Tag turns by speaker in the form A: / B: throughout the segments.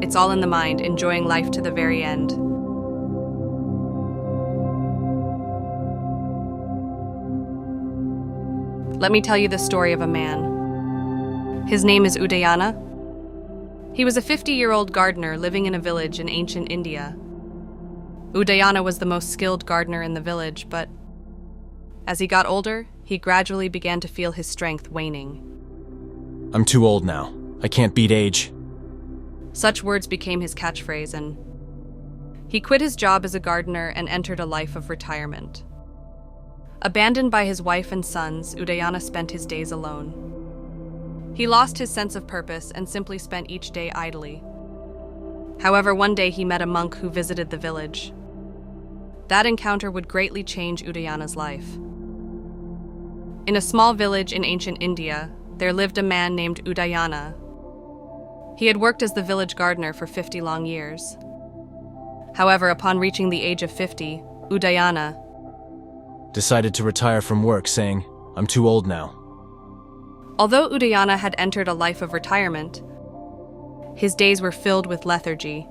A: It's all in the mind, enjoying life to the very end. Let me tell you the story of a man. His name is Udayana. He was a 50-year-old gardener living in a village in ancient India. Udayana was the most skilled gardener in the village, but as he got older, he gradually began to feel his strength waning.
B: I'm too old now. I can't beat age.
A: Such words became his catchphrase, and he quit his job as a gardener and entered a life of retirement. Abandoned by his wife and sons, Udayana spent his days alone. He lost his sense of purpose and simply spent each day idly. However, one day he met a monk who visited the village. That encounter would greatly change Udayana's life. In a small village in ancient India, there lived a man named Udayana. He had worked as the village gardener for 50 long years. However, upon reaching the age of 50, Udayana
B: Decided to retire from work, saying, I'm too old now.
A: Although Udayana had entered a life of retirement, his days were filled with lethargy.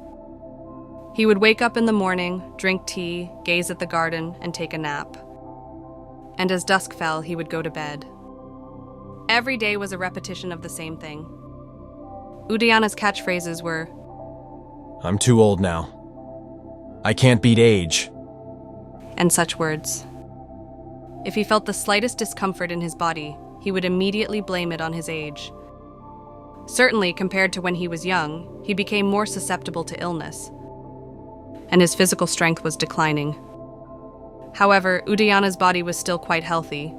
A: He would wake up in the morning, drink tea, gaze at the garden, and take a nap. And as dusk fell, he would go to bed. Every day was a repetition of the same thing. Udayana's catchphrases were,
B: I'm too old now. I can't beat age.
A: and such words. If he felt the slightest discomfort in his body, he would immediately blame it on his age. Certainly, compared to when he was young, he became more susceptible to illness, and his physical strength was declining. However, Udayana's body was still quite healthy.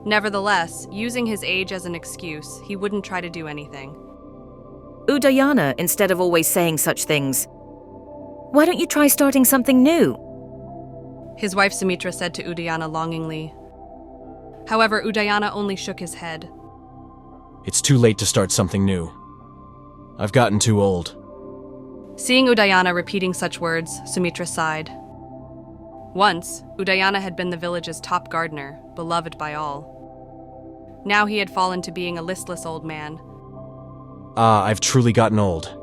A: Nevertheless, using his age as an excuse, he wouldn't try to do anything.
C: Udayana, instead of always saying such things, why don't you try starting something new?
A: His wife Sumitra said to Udayana longingly. However, Udayana only shook his head.
B: It's too late to start something new. I've gotten too old.
A: Seeing Udayana repeating such words, Sumitra sighed. Once, Udayana had been the village's top gardener, beloved by all. Now he had fallen to being a listless old man.
B: I've truly gotten old.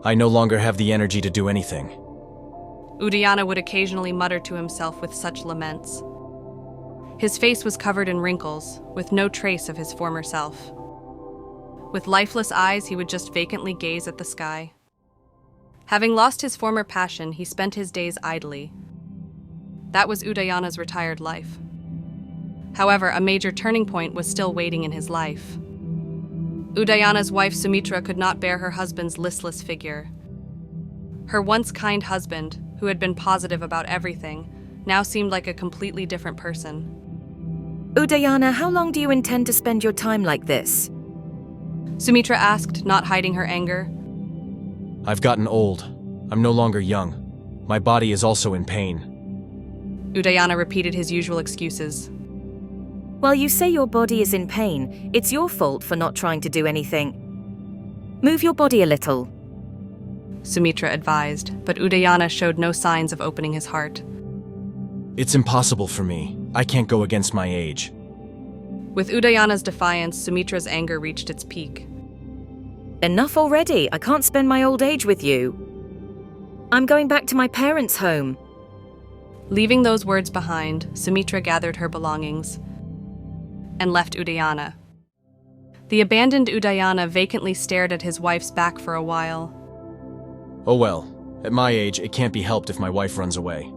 B: I no longer have the energy to do anything.
A: Udayana would occasionally mutter to himself with such laments. His face was covered in wrinkles, with no trace of his former self. With lifeless eyes, he would just vacantly gaze at the sky. Having lost his former passion, he spent his days idly. That was Udayana's retired life. However, a major turning point was still waiting in his life. Udayana's wife Sumitra could not bear her husband's listless figure. Her once kind husband, who had been positive about everything, now seemed like a completely different person.
C: Udayana, how long do you intend to spend your time like this?
A: Sumitra asked, not hiding her anger.
B: I've gotten old. I'm no longer young. My body is also in pain.
A: Udayana repeated his usual excuses.
C: While you say your body is in pain, it's your fault for not trying to do anything. Move your body a little.
A: Sumitra advised, but Udayana showed no signs of opening his heart.
B: It's impossible for me. I can't go against my age.
A: With Udayana's defiance, Sumitra's anger reached its peak.
C: Enough already. I can't spend my old age with you. I'm going back to my parents' home.
A: Leaving those words behind, Sumitra gathered her belongings and left Udayana. The abandoned Udayana vacantly stared at his wife's back for a while.
B: Oh well, at my age, it can't be helped if my wife runs away.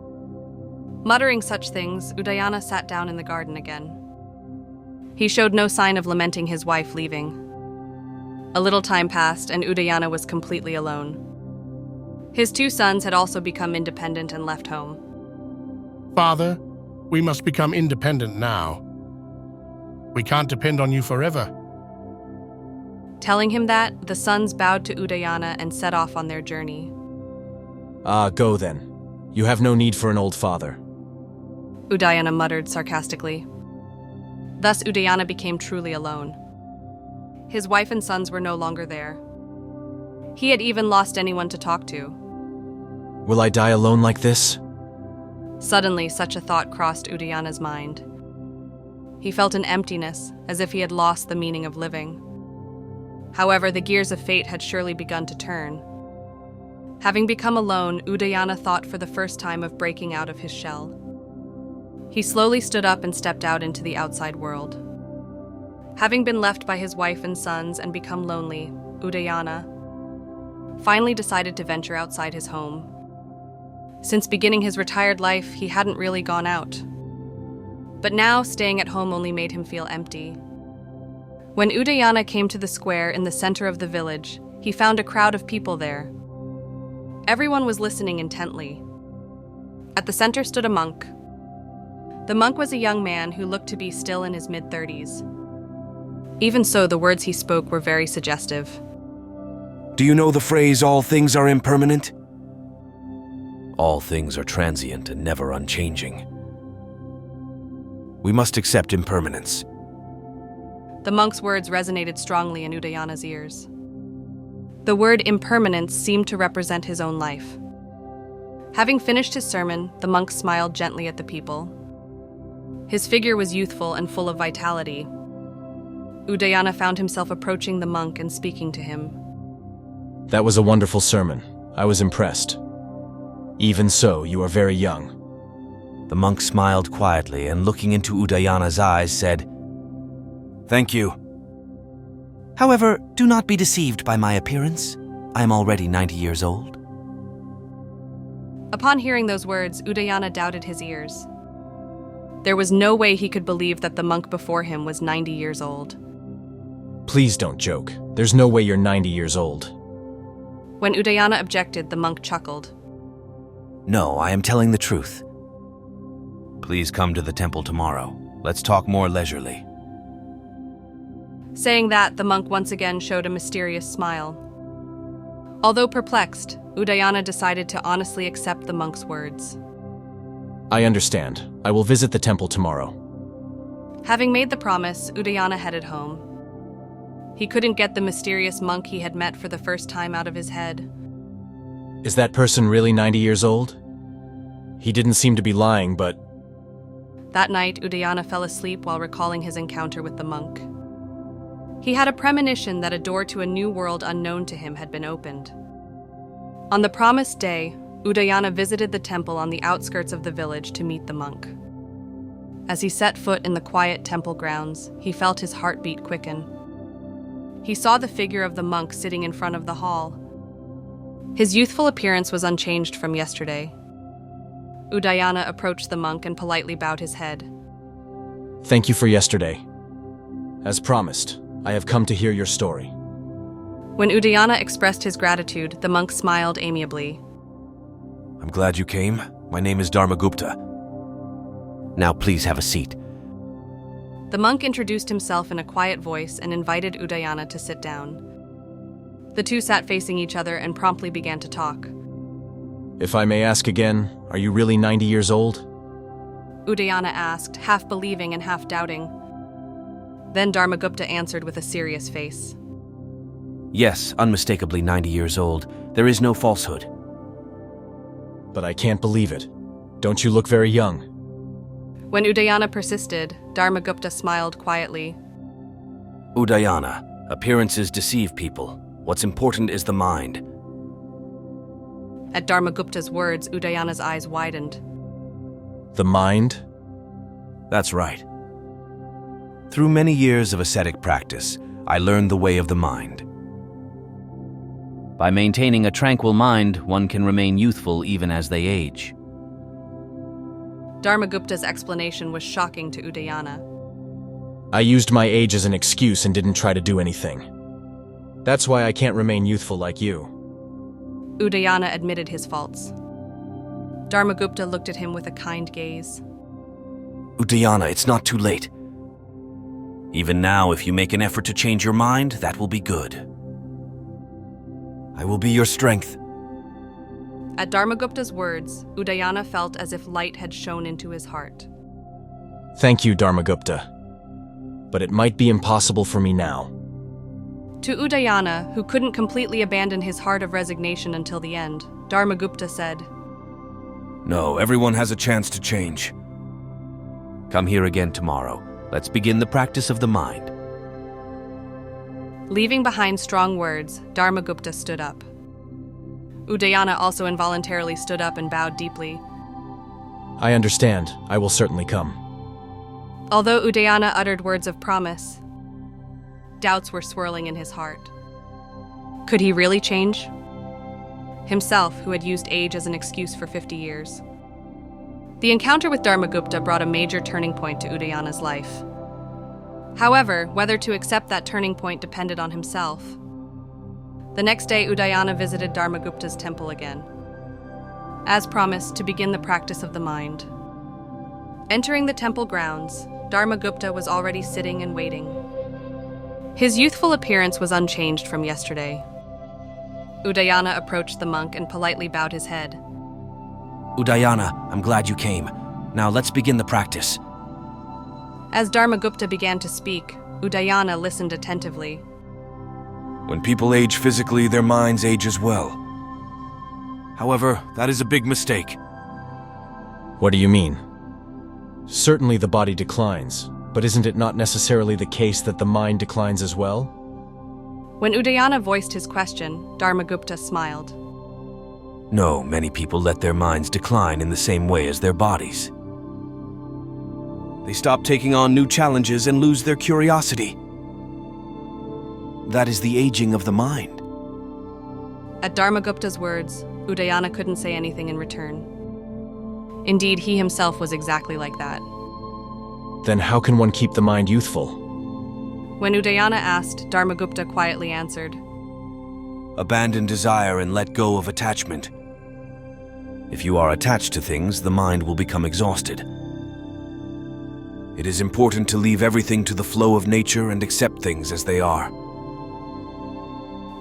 A: Muttering such things, Udayana sat down in the garden again. He showed no sign of lamenting his wife leaving. A little time passed, and Udayana was completely alone. His two sons had also become independent and left home.
D: Father, we must become independent now. We can't depend on you forever.
A: Telling him that, the sons bowed to Udayana and set off on their journey.
B: Go then. You have no need for an old father.
A: Udayana muttered sarcastically. Thus Udayana became truly alone. His wife and sons were no longer there. He had even lost anyone to talk to.
B: Will I die alone like this?
A: Suddenly, such a thought crossed Udayana's mind. He felt an emptiness, as if he had lost the meaning of living. However, the gears of fate had surely begun to turn. Having become alone, Udayana thought for the first time of breaking out of his shell. He slowly stood up and stepped out into the outside world. Having been left by his wife and sons and become lonely, Udayana finally decided to venture outside his home. Since beginning his retired life, he hadn't really gone out. But now, staying at home only made him feel empty. When Udayana came to the square in the center of the village, he found a crowd of people there. Everyone was listening intently. At the center stood a monk. The monk was a young man who looked to be still in his mid-30s. Even so, the words he spoke were very suggestive.
E: Do you know the phrase, all things are impermanent? All things are transient and never unchanging. We must accept impermanence.
A: The monk's words resonated strongly in Udayana's ears. The word impermanence seemed to represent his own life. Having finished his sermon, the monk smiled gently at the people. His figure was youthful and full of vitality. Udayana found himself approaching the monk and speaking to him.
B: That was a wonderful sermon. I was impressed. Even so, you are very young.
E: The monk smiled quietly and, looking into Udayana's eyes, said, "Thank you. However, do not be deceived by my appearance. I am already 90 years old."
A: Upon hearing those words, Udayana doubted his ears. There was no way he could believe that the monk before him was 90 years old.
B: Please don't joke. There's no way you're 90 years old.
A: When Udayana objected, the monk chuckled.
E: No, I am telling the truth. Please come to the temple tomorrow. Let's talk more leisurely.
A: Saying that, the monk once again showed a mysterious smile. Although perplexed, Udayana decided to honestly accept the monk's words.
B: I understand. I will visit the temple tomorrow.
A: Having made the promise, Udayana headed home. He couldn't get the mysterious monk he had met for the first time out of his head.
B: Is that person really 90 years old? He didn't seem to be lying, but...
A: That night, Udayana fell asleep while recalling his encounter with the monk. He had a premonition that a door to a new world unknown to him had been opened. On the promised day, Udayana visited the temple on the outskirts of the village to meet the monk. As he set foot in the quiet temple grounds, he felt his heartbeat quicken. He saw the figure of the monk sitting in front of the hall. His youthful appearance was unchanged from yesterday. Udayana approached the monk and politely bowed his head.
B: Thank you for yesterday. As promised, I have come to hear your story.
A: When Udayana expressed his gratitude, the monk smiled amiably.
E: I'm glad you came. My name is Dharmagupta. Now please have a seat.
A: The monk introduced himself in a quiet voice and invited Udayana to sit down. The two sat facing each other and promptly began to talk.
B: If I may ask again, are you really 90 years old?
A: Udayana asked, half believing and half doubting. Then Dharmagupta answered with a serious face.
E: Yes, unmistakably 90 years old. There is no falsehood.
B: But I can't believe it. Don't you look very young?
A: When Udayana persisted, Dharmagupta smiled quietly.
E: Udayana, appearances deceive people. What's important is the mind.
A: At Dharmagupta's words, Udayana's eyes widened.
B: The mind?
E: That's right. Through many years of ascetic practice, I learned the way of the mind. By maintaining a tranquil mind, one can remain youthful even as they age.
A: Dharmagupta's explanation was shocking to Udayana.
B: I used my age as an excuse and didn't try to do anything. That's why I can't remain youthful like you.
A: Udayana admitted his faults. Dharmagupta looked at him with a kind gaze.
E: Udayana, it's not too late. Even now, if you make an effort to change your mind, that will be good. I will be your strength.
A: At Dharmagupta's words, Udayana felt as if light had shone into his heart.
B: Thank you, Dharmagupta. But it might be impossible for me now.
A: To Udayana, who couldn't completely abandon his heart of resignation until the end, Dharmagupta said,
E: No, everyone has a chance to change. Come here again tomorrow. Let's begin the practice of the mind.
A: Leaving behind strong words, Dharmagupta stood up. Udayana also involuntarily stood up and bowed deeply.
B: I understand. I will certainly come.
A: Although Udayana uttered words of promise, doubts were swirling in his heart. Could he really change? Himself, who had used age as an excuse for 50 years. The encounter with Dharmagupta brought a major turning point to Udayana's life. However, whether to accept that turning point depended on himself. The next day, Udayana visited Dharmagupta's temple again, as promised, to begin the practice of the mind. Entering the temple grounds, Dharmagupta was already sitting and waiting. His youthful appearance was unchanged from yesterday. Udayana approached the monk and politely bowed his head.
E: Udayana, I'm glad you came. Now let's begin the practice.
A: As Dharmagupta began to speak, Udayana listened attentively.
E: When people age physically, their minds age as well. However, that is a big mistake.
B: What do you mean? Certainly the body declines, but isn't it not necessarily the case that the mind declines as well?
A: When Udayana voiced his question, Dharmagupta smiled.
E: No, many people let their minds decline in the same way as their bodies. They stop taking on new challenges and lose their curiosity. That is the aging of the mind.
A: At Dharmagupta's words, Udayana couldn't say anything in return. Indeed, he himself was exactly like that.
B: Then how can one keep the mind youthful?
A: When Udayana asked, Dharmagupta quietly answered,
E: Abandon desire and let go of attachment. If you are attached to things, the mind will become exhausted. It is important to leave everything to the flow of nature and accept things as they are.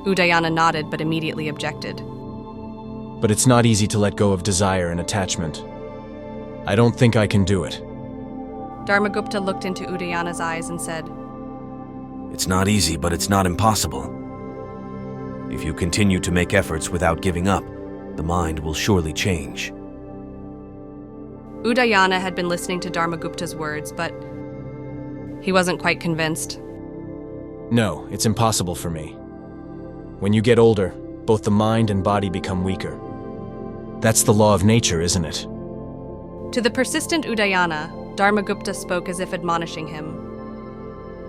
A: Udayana nodded but immediately objected.
B: But it's not easy to let go of desire and attachment. I don't think I can do it.
A: Dharmagupta looked into Udayana's eyes and said,
E: It's not easy, but it's not impossible. If you continue to make efforts without giving up, the mind will surely change.
A: Udayana had been listening to Dharmagupta's words, but he wasn't quite convinced.
B: No, it's impossible for me. When you get older, both the mind and body become weaker. That's the law of nature, isn't it?
A: To the persistent Udayana, Dharmagupta spoke as if admonishing him.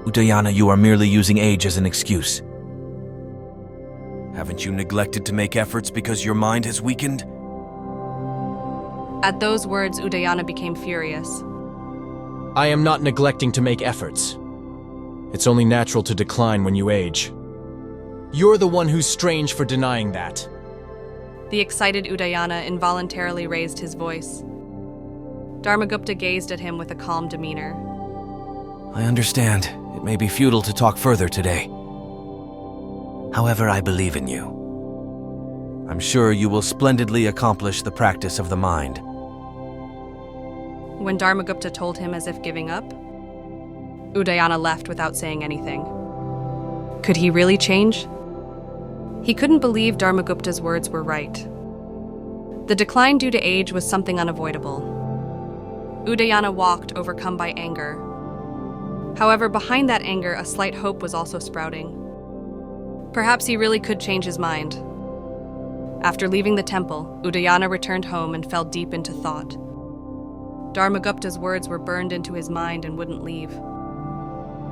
E: Udayana, you are merely using age as an excuse. Haven't you neglected to make efforts because your mind has weakened?
A: At those words, Udayana became furious.
B: I am not neglecting to make efforts. It's only natural to decline when you age. You're the one who's strange for denying that.
A: The excited Udayana involuntarily raised his voice. Dharmagupta gazed at him with a calm demeanor.
E: I understand. It may be futile to talk further today. However, I believe in you. I'm sure you will splendidly accomplish the practice of the mind.
A: When Dharmagupta told him as if giving up, Udayana left without saying anything. Could he really change? He couldn't believe Dharmagupta's words were right. The decline due to age was something unavoidable. Udayana walked, overcome by anger. However, behind that anger, a slight hope was also sprouting. Perhaps he really could change his mind. After leaving the temple, Udayana returned home and fell deep into thought. Dharmagupta's words were burned into his mind and wouldn't leave.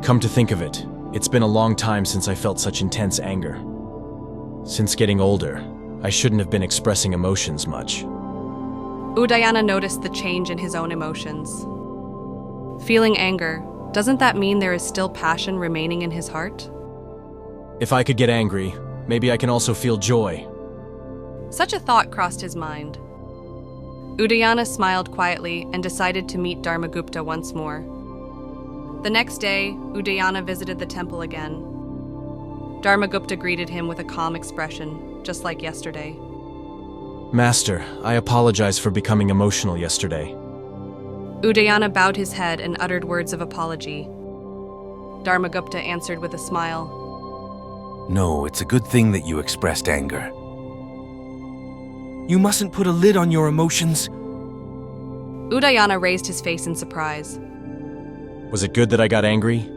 B: Come to think of it, it's been a long time since I felt such intense anger. Since getting older, I shouldn't have been expressing emotions much.
A: Udayana noticed the change in his own emotions. Feeling anger, doesn't that mean there is still passion remaining in his heart?
B: If I could get angry, maybe I can also feel joy.
A: Such a thought crossed his mind. Udayana smiled quietly and decided to meet Dharmagupta once more. The next day, Udayana visited the temple again. Dharmagupta greeted him with a calm expression, just like yesterday.
B: Master, I apologize for becoming emotional yesterday.
A: Udayana bowed his head and uttered words of apology. Dharmagupta answered with a smile.
E: No, it's a good thing that you expressed anger. You mustn't put a lid on your emotions.
A: Udayana raised his face in surprise.
B: Was it good that I got angry?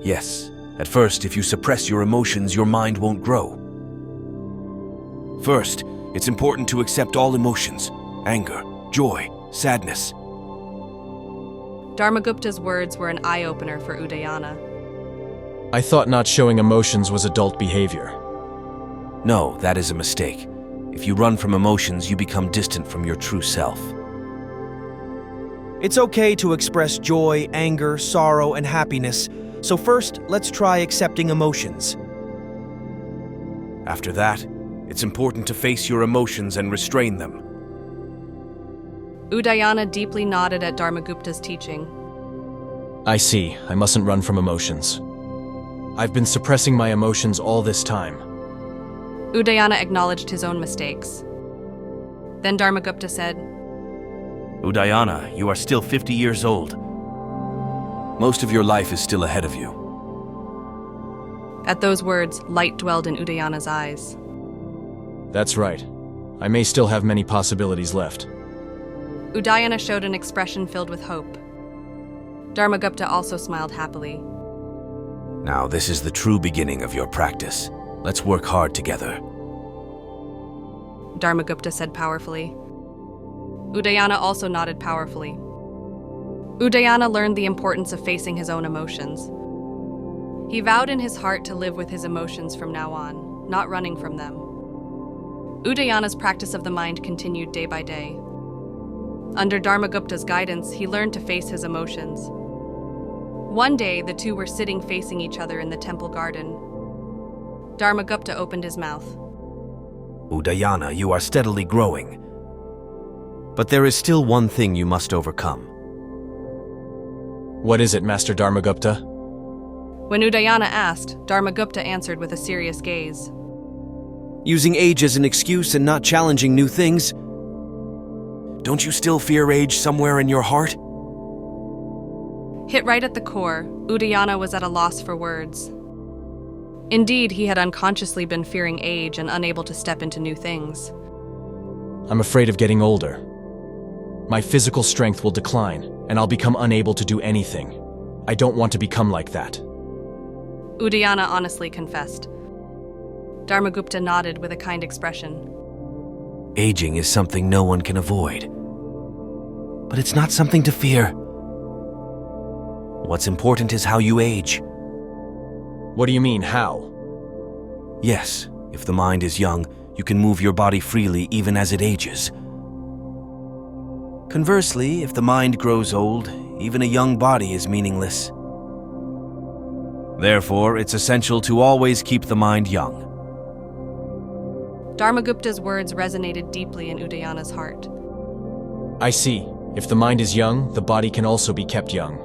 E: Yes, At first, if you suppress your emotions, your mind won't grow. First, it's important to accept all emotions: anger, joy, sadness.
A: Dharmagupta's words were an eye-opener for Udayana.
B: I thought not showing emotions was adult behavior.
E: No, that is a mistake. If you run from emotions, you become distant from your true self.
F: It's okay to express joy, anger, sorrow, and happiness. So first, let's try accepting emotions.
E: After that, it's important to face your emotions and restrain them.
A: Udayana deeply nodded at Dharmagupta's teaching.
B: I see. I mustn't run from emotions. I've been suppressing my emotions all this time.
A: Udayana acknowledged his own mistakes. Then Dharmagupta said,
E: Udayana, you are still 50 years old. Most of your life is still ahead of you.
A: At those words, light dwelled in Udayana's eyes.
B: That's right. I may still have many possibilities left.
A: Udayana showed an expression filled with hope. Dharmagupta also smiled happily.
E: Now, this is the true beginning of your practice. Let's work hard together.
A: Dharmagupta said powerfully. Udayana also nodded powerfully. Udayana learned the importance of facing his own emotions. He vowed in his heart to live with his emotions from now on, not running from them. Udayana's practice of the mind continued day by day. Under Dharmagupta's guidance, he learned to face his emotions. One day, the two were sitting facing each other in the temple garden. Dharmagupta opened his mouth.
E: Udayana, you are steadily growing. But there is still one thing you must overcome.
B: What is it, Master Dharmagupta?
A: When Udayana asked, Dharmagupta answered with a serious gaze.
F: Using age as an excuse and not challenging new things.
E: Don't you still fear age somewhere in your heart?
A: Hit right at the core, Udayana was at a loss for words. Indeed, he had unconsciously been fearing age and unable to step into new things.
B: I'm afraid of getting older. My physical strength will decline, and I'll become unable to do anything. I don't want to become like that.
A: Udayana honestly confessed. Dharmagupta nodded with a kind expression.
E: Aging is something no one can avoid. But it's not something to fear. What's important is how you age.
B: What do you mean, how?
E: Yes, if the mind is young, you can move your body freely even as it ages. Conversely, if the mind grows old, even a young body is meaningless. Therefore, it's essential to always keep the mind young.
A: Dharmagupta's words resonated deeply in Udayana's heart.
B: I see. If the mind is young, the body can also be kept young.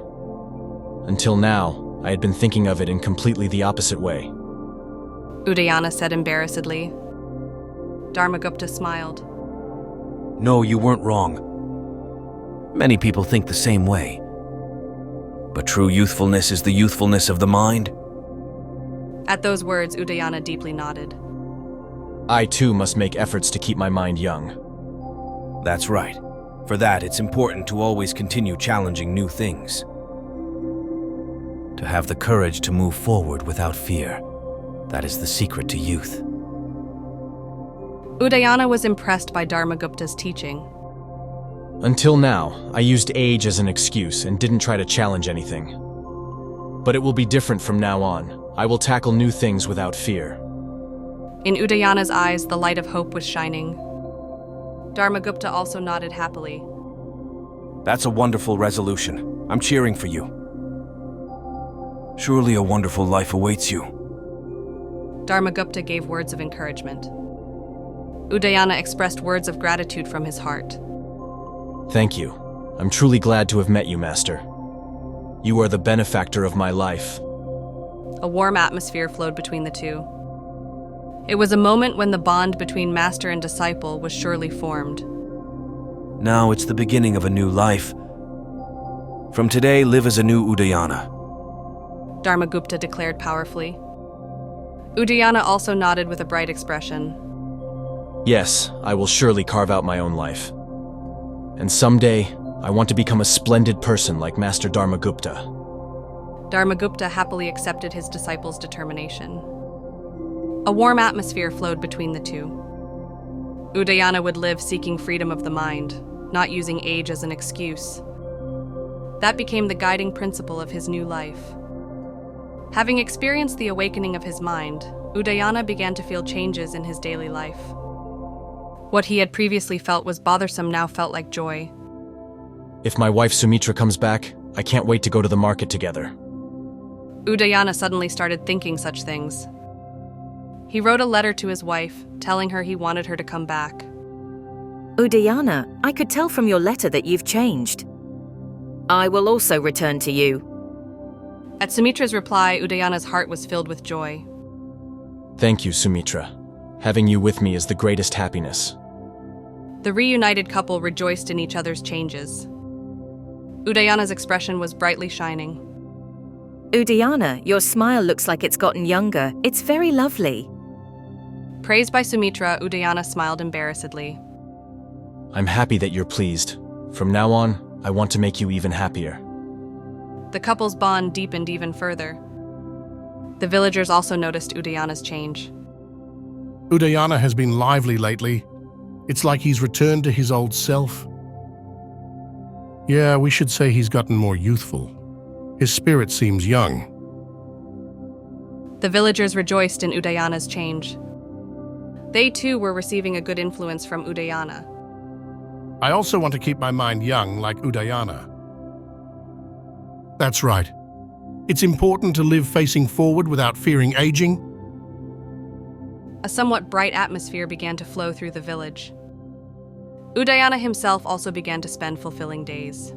B: Until now, I had been thinking of it in completely the opposite way.
A: Udayana said embarrassedly. Dharmagupta smiled.
E: No, you weren't wrong. Many people think the same way. But true youthfulness is the youthfulness of the mind.
A: At those words, Udayana deeply nodded.
B: I too must make efforts to keep my mind young.
E: That's right. For that, it's important to always continue challenging new things. To have the courage to move forward without fear. That is the secret to youth.
A: Udayana was impressed by Dharmagupta's teaching.
B: Until now, I used age as an excuse and didn't try to challenge anything. But it will be different from now on. I will tackle new things without fear.
A: In Udayana's eyes, the light of hope was shining. Dharmagupta also nodded happily.
E: That's a wonderful resolution. I'm cheering for you. Surely a wonderful life awaits you.
A: Dharmagupta gave words of encouragement. Udayana expressed words of gratitude from his heart.
B: Thank you. I'm truly glad to have met you, Master. You are the benefactor of my life.
A: A warm atmosphere flowed between the two. It was a moment when the bond between master and disciple was surely formed.
E: Now it's the beginning of a new life. From today, live as a new Udayana.
A: Dharmagupta declared powerfully. Udayana also nodded with a bright expression.
B: Yes, I will surely carve out my own life. And someday, I want to become a splendid person like Master Dharmagupta.
A: Dharmagupta happily accepted his disciple's determination. A warm atmosphere flowed between the two. Udayana would live seeking freedom of the mind, not using age as an excuse. That became the guiding principle of his new life. Having experienced the awakening of his mind, Udayana began to feel changes in his daily life. What he had previously felt was bothersome now felt like joy.
B: If my wife Sumitra comes back, I can't wait to go to the market together.
A: Udayana suddenly started thinking such things. He wrote a letter to his wife, telling her he wanted her to come back.
C: Udayana, I could tell from your letter that you've changed. I will also return to you.
A: At Sumitra's reply, Udayana's heart was filled with joy.
B: Thank you, Sumitra. Having you with me is the greatest happiness.
A: The reunited couple rejoiced in each other's changes. Udayana's expression was brightly shining.
C: Udayana, your smile looks like it's gotten younger. It's very lovely.
A: Praised by Sumitra, Udayana smiled embarrassedly.
B: I'm happy that you're pleased. From now on, I want to make you even happier.
A: The couple's bond deepened even further. The villagers also noticed Udayana's change.
D: Udayana has been lively lately. It's like he's returned to his old self. Yeah, we should say he's gotten more youthful. His spirit seems young.
A: The villagers rejoiced in Udayana's change. They too were receiving a good influence from Udayana.
D: I also want to keep my mind young like Udayana. That's right. It's important to live facing forward without fearing aging.
A: A somewhat bright atmosphere began to flow through the village. Udayana himself also began to spend fulfilling days.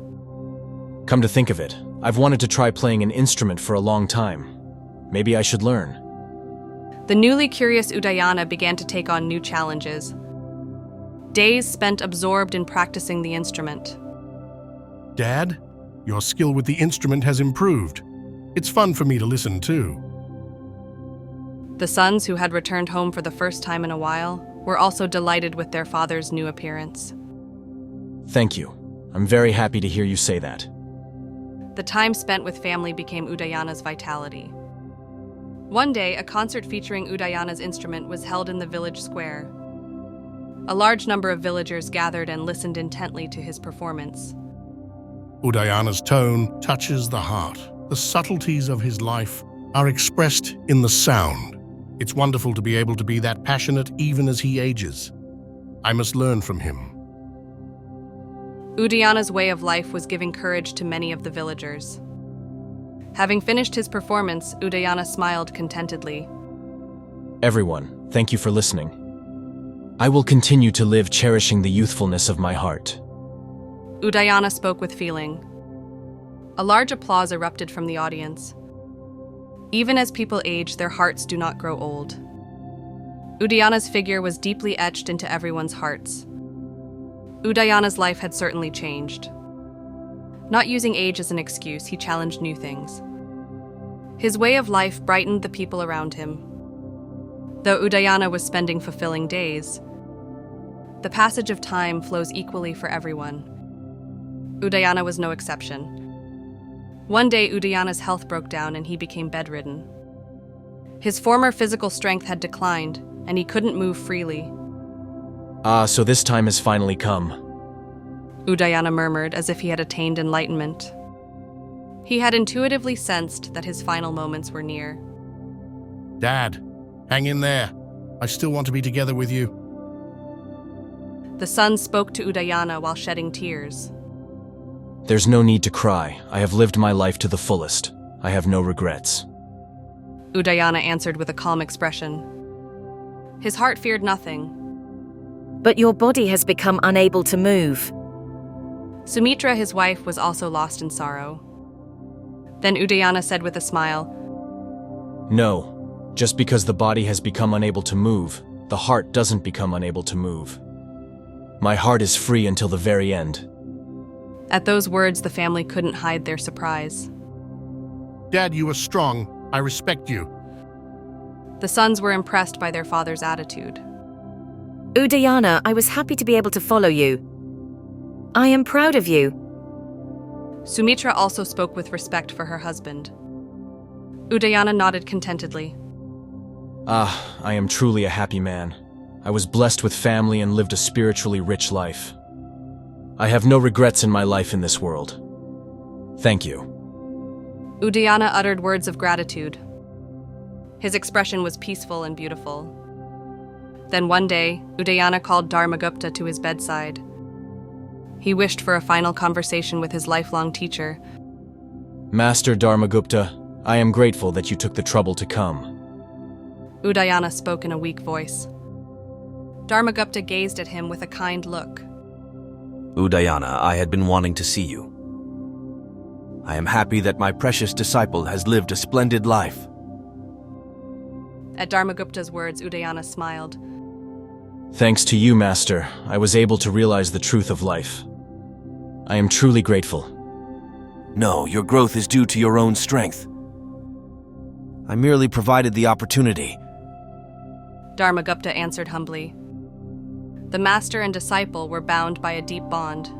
B: Come to think of it, I've wanted to try playing an instrument for a long time. Maybe I should learn.
A: The newly curious Udayana began to take on new challenges. Days spent absorbed in practicing the instrument.
D: Dad, your skill with the instrument has improved. It's fun for me to listen too.
A: The sons, who had returned home for the first time in a while, were also delighted with their father's new appearance.
B: Thank you. I'm very happy to hear you say that.
A: The time spent with family became Udayana's vitality. One day, a concert featuring Udayana's instrument was held in the village square. A large number of villagers gathered and listened intently to his performance.
D: Udayana's tone touches the heart. The subtleties of his life are expressed in the sound. It's wonderful to be able to be that passionate even as he ages. I must learn from him.
A: Udayana's way of life was giving courage to many of the villagers. Having finished his performance, Udayana smiled contentedly.
B: Everyone, thank you for listening. I will continue to live cherishing the youthfulness of my heart.
A: Udayana spoke with feeling. A large applause erupted from the audience. Even as people age, their hearts do not grow old. Udayana's figure was deeply etched into everyone's hearts. Udayana's life had certainly changed. Not using age as an excuse, he challenged new things. His way of life brightened the people around him. Though Udayana was spending fulfilling days, the passage of time flows equally for everyone. Udayana was no exception. One day, Udayana's health broke down and he became bedridden. His former physical strength had declined, and he couldn't move freely.
B: So this time has finally come.
A: Udayana murmured, as if he had attained enlightenment. He had intuitively sensed that his final moments were near.
D: Dad, hang in there. I still want to be together with you.
A: The son spoke to Udayana while shedding tears.
B: There's no need to cry. I have lived my life to the fullest. I have no regrets.
A: Udayana answered with a calm expression. His heart feared nothing.
C: But your body has become unable to move.
A: Sumitra, his wife, was also lost in sorrow. Then Udayana said with a smile,
B: No, just because the body has become unable to move, the heart doesn't become unable to move. My heart is free until the very end.
A: At those words, the family couldn't hide their surprise.
D: Dad, you are strong. I respect you.
A: The sons were impressed by their father's attitude.
C: Udayana, I was happy to be able to follow you. I am proud of you.
A: Sumitra also spoke with respect for her husband. Udayana nodded contentedly.
B: Ah, I am truly a happy man. I was blessed with family and lived a spiritually rich life. I have no regrets in my life in this world. Thank you.
A: Udayana uttered words of gratitude. His expression was peaceful and beautiful. Then one day, Udayana called Dharmagupta to his bedside. He wished for a final conversation with his lifelong teacher.
B: Master Dharmagupta, I am grateful that you took the trouble to come.
A: Udayana spoke in a weak voice. Dharmagupta gazed at him with a kind look.
E: Udayana, I had been wanting to see you. I am happy that my precious disciple has lived a splendid life.
A: At Dharmagupta's words, Udayana smiled.
B: Thanks to you, Master, I was able to realize the truth of life. I am truly grateful.
E: No, your growth is due to your own strength. I merely provided the opportunity.
A: Dharmagupta answered humbly. The master and disciple were bound by a deep bond.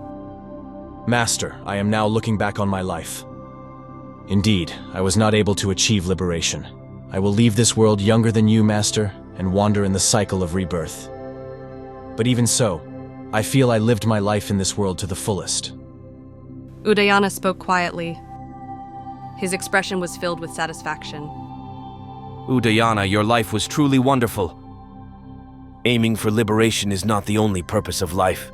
B: Master, I am now looking back on my life. Indeed, I was not able to achieve liberation. I will leave this world younger than you, Master, and wander in the cycle of rebirth. But even so, I feel I lived my life in this world to the fullest.
A: Udayana spoke quietly. His expression was filled with satisfaction.
E: Udayana, your life was truly wonderful. Aiming for liberation is not the only purpose of life.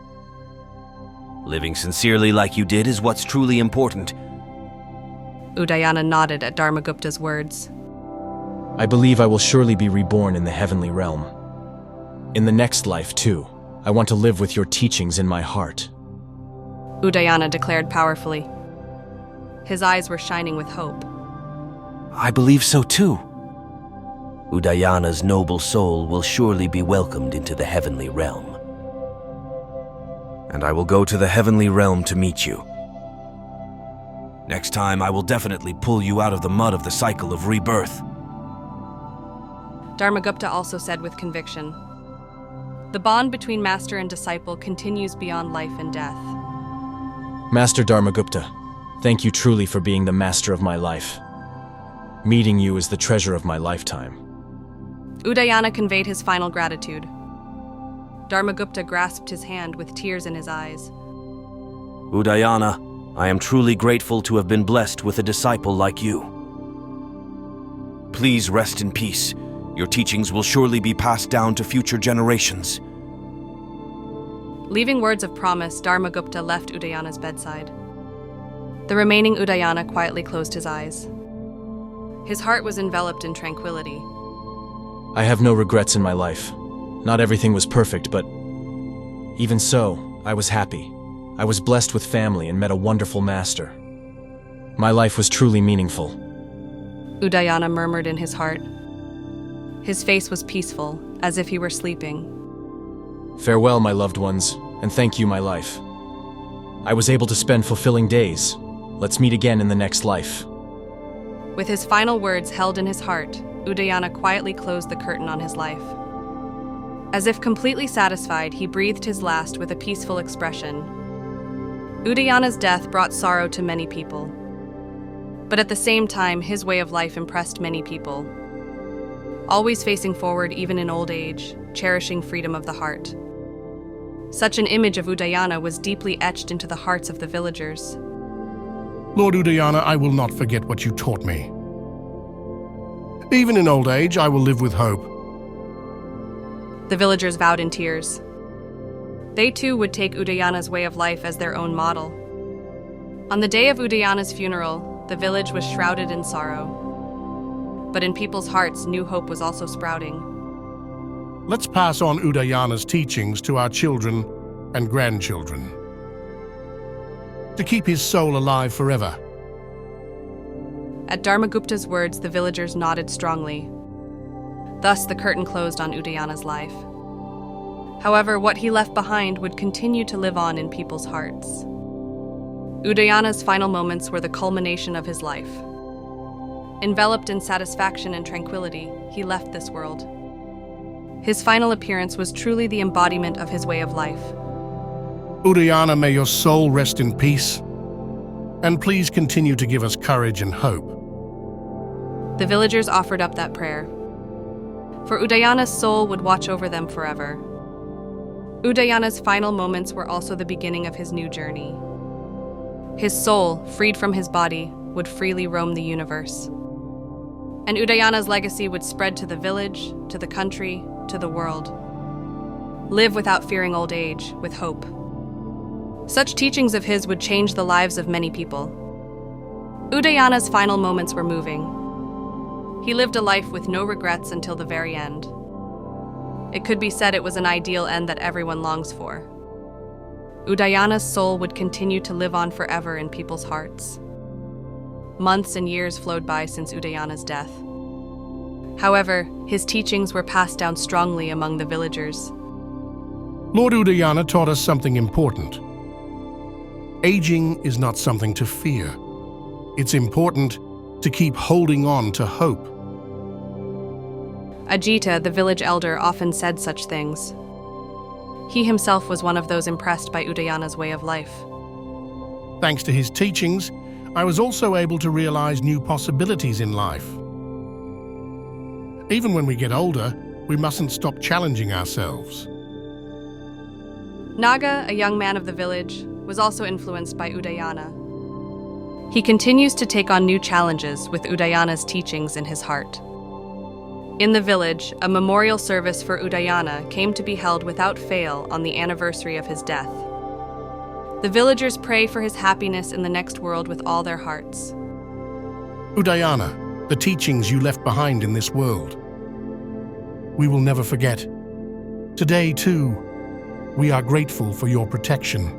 E: Living sincerely like you did is what's truly important.
A: Udayana nodded at Dharmagupta's words.
B: I believe I will surely be reborn in the heavenly realm. In the next life, too, I want to live with your teachings in my heart.
A: Udayana declared powerfully. His eyes were shining with hope.
E: I believe so too. Udayana's noble soul will surely be welcomed into the heavenly realm. And I will go to the heavenly realm to meet you. Next time, I will definitely pull you out of the mud of the cycle of rebirth.
A: Dharmagupta also said with conviction. The bond between master and disciple continues beyond life and death.
B: Master Dharmagupta, thank you truly for being the master of my life. Meeting you is the treasure of my lifetime.
A: Udayana conveyed his final gratitude. Dharmagupta grasped his hand with tears in his eyes.
E: Udayana, I am truly grateful to have been blessed with a disciple like you. Please rest in peace. Your teachings will surely be passed down to future generations.
A: Leaving words of promise, Dharmagupta left Udayana's bedside. The remaining Udayana quietly closed his eyes. His heart was enveloped in tranquility.
B: I have no regrets in my life. Not everything was perfect, but even so, I was happy. I was blessed with family and met a wonderful master. My life was truly meaningful.
A: Udayana murmured in his heart. His face was peaceful, as if he were sleeping.
B: Farewell, my loved ones, and thank you, my life. I was able to spend fulfilling days. Let's meet again in the next life.
A: With his final words held in his heart, Udayana quietly closed the curtain on his life. As if completely satisfied, he breathed his last with a peaceful expression. Udayana's death brought sorrow to many people. But at the same time, his way of life impressed many people. Always facing forward even in old age, cherishing freedom of the heart. Such an image of Udayana was deeply etched into the hearts of the villagers.
D: Lord Udayana, I will not forget what you taught me. Even in old age, I will live with hope.
A: The villagers vowed in tears. They too would take Udayana's way of life as their own model. On the day of Udayana's funeral, the village was shrouded in sorrow. But in people's hearts, new hope was also sprouting.
D: Let's pass on Udayana's teachings to our children and grandchildren, to keep his soul alive forever.
A: At Dharmagupta's words, the villagers nodded strongly. Thus, the curtain closed on Udayana's life. However, what he left behind would continue to live on in people's hearts. Udayana's final moments were the culmination of his life. Enveloped in satisfaction and tranquility, he left this world. His final appearance was truly the embodiment of his way of life.
D: Udayana, may your soul rest in peace, and please continue to give us courage and hope.
A: The villagers offered up that prayer. For Udayana's soul would watch over them forever. Udayana's final moments were also the beginning of his new journey. His soul, freed from his body, would freely roam the universe. And Udayana's legacy would spread to the village, to the country, to the world. Live without fearing old age, with hope. Such teachings of his would change the lives of many people. Udayana's final moments were moving. He lived a life with no regrets until the very end. It could be said it was an ideal end that everyone longs for. Udayana's soul would continue to live on forever in people's hearts. Months and years flowed by since Udayana's death. However, his teachings were passed down strongly among the villagers.
D: Lord Udayana taught us something important. Aging is not something to fear. It's important to keep holding on to hope.
A: Ajita, the village elder, often said such things. He himself was one of those impressed by Udayana's way of life.
D: Thanks to his teachings, I was also able to realize new possibilities in life. Even when we get older, we mustn't stop challenging ourselves.
A: Naga, a young man of the village, was also influenced by Udayana. He continues to take on new challenges with Udayana's teachings in his heart. In the village, a memorial service for Udayana came to be held without fail on the anniversary of his death. The villagers pray for his happiness in the next world with all their hearts.
D: Udayana, the teachings you left behind in this world, we will never forget. Today, too, we are grateful for your protection.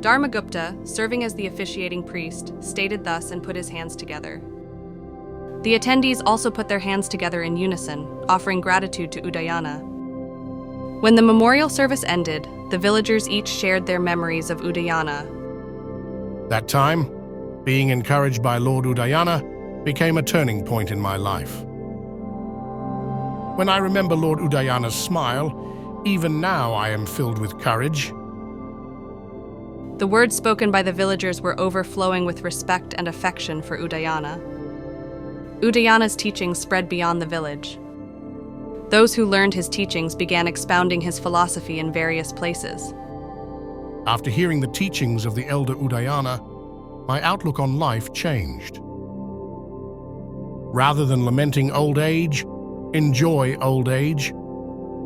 A: Dharmagupta, serving as the officiating priest, stated thus and put his hands together. The attendees also put their hands together in unison, offering gratitude to Udayana. When the memorial service ended, the villagers each shared their memories of Udayana.
D: That time, being encouraged by Lord Udayana, became a turning point in my life. When I remember Lord Udayana's smile, even now I am filled with courage.
A: The words spoken by the villagers were overflowing with respect and affection for Udayana. Udayana's teachings spread beyond the village. Those who learned his teachings began expounding his philosophy in various places.
D: After hearing the teachings of the elder Udayana, my outlook on life changed. Rather than lamenting old age, enjoy old age.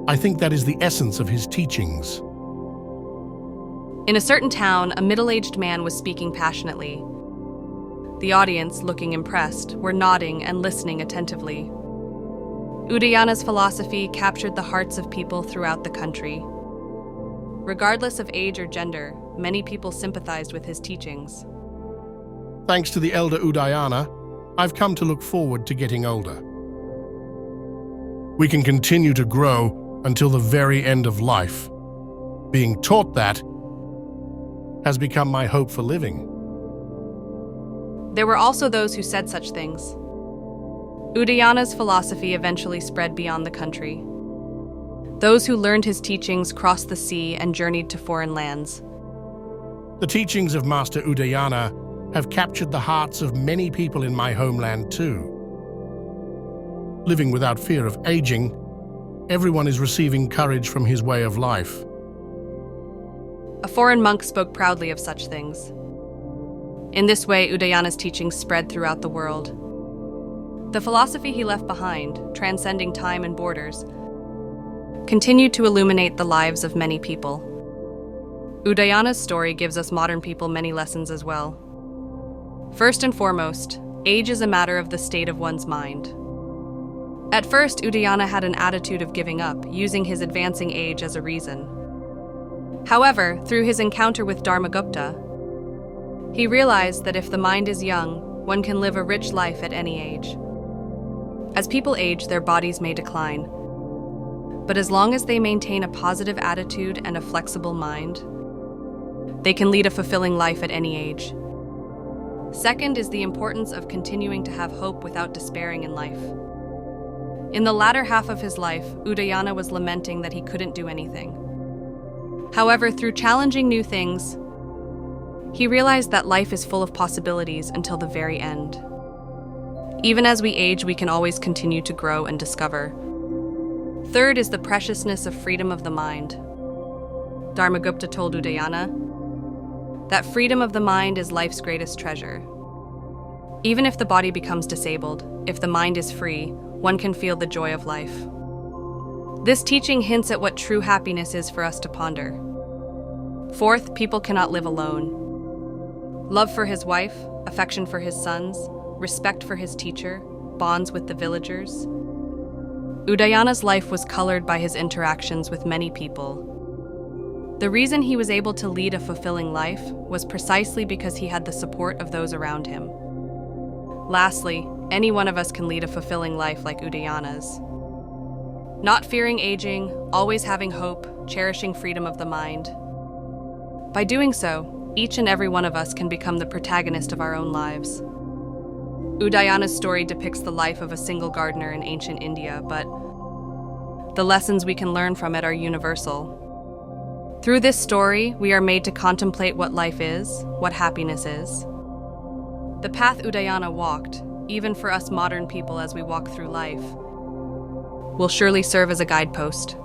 D: I think that is the essence of his teachings.
A: In a certain town, a middle-aged man was speaking passionately. The audience, looking impressed, were nodding and listening attentively. Udayana's philosophy captured the hearts of people throughout the country. Regardless of age or gender, many people sympathized with his teachings.
D: Thanks to the elder Udayana, I've come to look forward to getting older. We can continue to grow until the very end of life. Being taught that has become my hope for living.
A: There were also those who said such things. Udayana's philosophy eventually spread beyond the country. Those who learned his teachings crossed the sea and journeyed to foreign lands.
D: The teachings of Master Udayana have captured the hearts of many people in my homeland too. Living without fear of aging, everyone is receiving courage from his way of life.
A: A foreign monk spoke proudly of such things. In this way, Udayana's teachings spread throughout the world. The philosophy he left behind, transcending time and borders, continued to illuminate the lives of many people. Udayana's story gives us modern people many lessons as well. First and foremost, age is a matter of the state of one's mind. At first, Udayana had an attitude of giving up, using his advancing age as a reason. However, through his encounter with Dharmagupta, he realized that if the mind is young, one can live a rich life at any age. As people age, their bodies may decline. But as long as they maintain a positive attitude and a flexible mind, they can lead a fulfilling life at any age. Second is the importance of continuing to have hope without despairing in life. In the latter half of his life, Udayana was lamenting that he couldn't do anything. However, through challenging new things, he realized that life is full of possibilities until the very end. Even as we age, we can always continue to grow and discover. Third is the preciousness of freedom of the mind. Dharmagupta told Udayana that freedom of the mind is life's greatest treasure. Even if the body becomes disabled, if the mind is free, one can feel the joy of life. This teaching hints at what true happiness is for us to ponder. Fourth, people cannot live alone. Love for his wife, affection for his sons, respect for his teacher, bonds with the villagers. Udayana's life was colored by his interactions with many people. The reason he was able to lead a fulfilling life was precisely because he had the support of those around him. Lastly, any one of us can lead a fulfilling life like Udayana's. Not fearing aging, always having hope, cherishing freedom of the mind. By doing so, each and every one of us can become the protagonist of our own lives. Udayana's story depicts the life of a single gardener in ancient India, but the lessons we can learn from it are universal. Through this story, we are made to contemplate what life is, what happiness is. The path Udayana walked, even for us modern people as we walk through life, will surely serve as a guidepost.